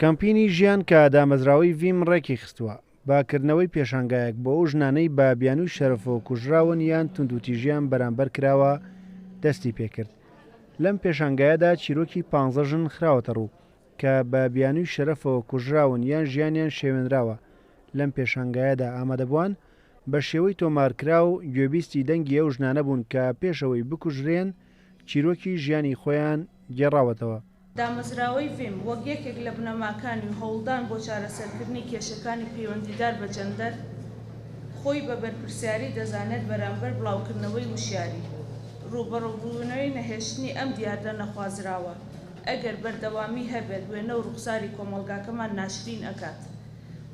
کەمپینی ژیان کە دامەزراوەی ڤیم ڕێکی خستووە باکردنەوەی پێشانگایەک بۆ ئەو ژنانەی بە بیانووی شەرەفەوە کوژراون یان توندوتیژیان بەرامبەر کراوە دەستی پێکرد. لەم پێشانگایەدا چیرۆکی 15 ژن خراوەتە ڕوو کە بە بیانووی شەرەفەوە کوژراون یان ژیانیان شێوێنراوە. لەم پێشانگایەدا ئامادەبووان بە شێوەی تۆمارکرا و گوێبیستی دەنگی ئەو ژنانە بوون کە پێشەوەی بکوژرێن چیرۆکی ژیانی خۆیان گێڕاوەتەوە. دامەزراوەی ڤیم وەک یەکێک لە بنەماکانی و هەوڵدان بۆ چارەسەرکردنی کێشەکانی پەیوەندیدار بە جەندەر خۆی بە بەرپرسیاری دەزانێت بەرامبەر بڵاوکردنەوەی وشیاری ڕوبەڕووبوونەوەی نەهێشتنی ئەم دیاردە نەخوازراوە ئەگەر بەردەوامی هەبێت وێنە و ڕوخساری کۆمەلگاکەمان ناشرین ئەکات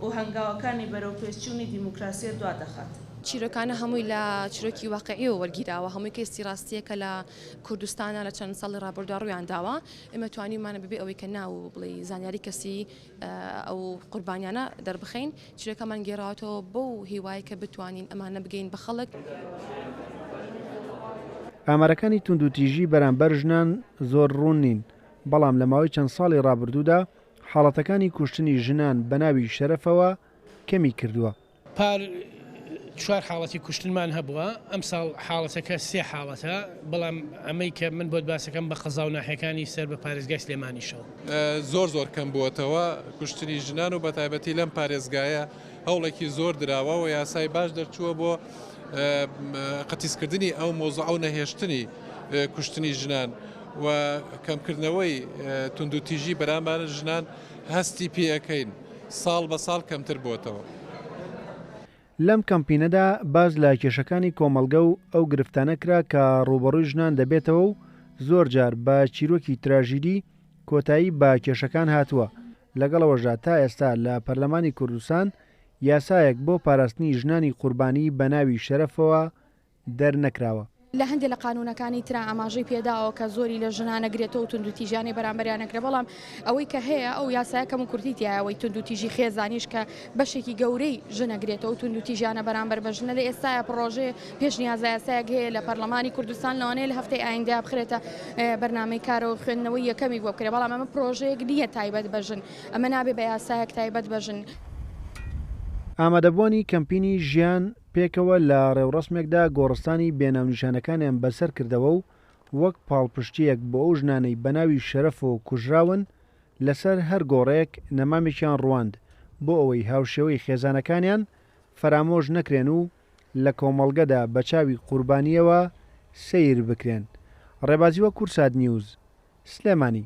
و هەنگاوەکانی بەرەوپێچوونی دیموکراسیە دوادەخات. چیرۆکانە هەمووی لە چیرۆکی واقعیەوە وەرگیراوە هەمووی کەسی ڕاستیەکە لە کوردستانە لە چەند ساڵی ڕابردوودا ڕوویان داوە ئێمە توانیمانە ببێ ئەوەی کە ناو بڵێ زانیاری کەسی ئەو قوربانیانە دەربخەین چیرۆکەمان گێڕاوەتەوە بەو هیوای کە بتوانین ئەمانە بگەین بە خەڵک. ئامارەکانی توندوتیژی بەرامبەر ژنان زۆر ڕوون نین، بەڵام لە ماوەی چەند ساڵی ڕابردوودا حاڵەتەکانی کوشتنی ژنان بە ناوی شەرەفەوە کەمی کردووە. چوار حاڵەتی کوشتنمان هەبووە ئەم ساڵ حاڵەتەکە سێ حاڵەتە بەڵام ئەمەی کە من بۆت باسەکەم بە قەزا و ناحەکانی سەر بە پارێزگای سلێمانیشەوە زۆر کەم بووەتەوە کوشتنی ژنان و بەتایبەتی لەم پارێزگایە هەوڵێکی زۆر دراوە و یاسای باش دەرچووە بۆ قەتیسکردنی ئەو مۆزوع ئەو نەهێشتنی کوشتنی ژنان و کەمکردنەوەی توندوتیژی بەرامبەر ژنان هەستی پێەکەین ساڵ بە ساڵ کەمتر بووەتەوە. لەم کەمپینەدا باز لە کێشەکانی کۆمەلگە و ئەو گرفتانە کرا کە ڕوبەڕووی ژنان دەبێتەوە و زۆر جار بە چیرۆکی تراژیدی کۆتایی بە کێشەکان هاتووە. لەگەڵەوەژە تا ئێستا لە پەرلەمانی کوردستان یاسایەک بۆ پاراستنی ژنانی قوربانی بە ناوی شەرەفەوە دەرنەکراوە. لە هەندێک لە قانونەکانی ترا ئاماژەی پێداوە کە زۆری لە ژنانەگرێتەوە و توندوتیژیانی بەرامبەریانەکرێ بەڵام ئەوەی کە هەیە ئەو یاسایەکەم و کورتیتیایەوەی توندوتیژی خێزانیش کە بەشێکی گەورەی ژنەگرێتەوە و توندوتیژیانە بەرامبەر بە ژنە لە ئێستاە پرۆژێ پێشنیازە یاسایەک هەیە لە پەرلەمانی کوردستان لەوانەیە لە هەفتەی ئایندا بخرێتە بەرنامەی کارەوە خوێندنەوەی یەکەمی بۆ بکرێ بەڵام ئەمە پرۆژەیەک نییە تایبەت بە ژن ئەمە نابێ بە یاسایەک تایبەت بە ژن. ئامادەبوونی کەمپینی ژیان پێکەوە لە ڕێوڕسمێکدا گۆڕستانی بێناونیشانەکانیان بەسەر کردەوە و وەک پاڵپشتیەک بۆ ئەو ژنانەی بەناوی شەرەفەوە کوژراون لەسەر هەر گۆڕەیەک نەمامێکیان ڕواند بۆ ئەوەی هاوشێوەی خێزانەکانیان فەرامۆژ نەکرێن و لە کۆمەڵگەدا بە چاوی قوربانیەوە سەیر بکرێن. ڕێبازیوە کورسات نیوز سلێمانی.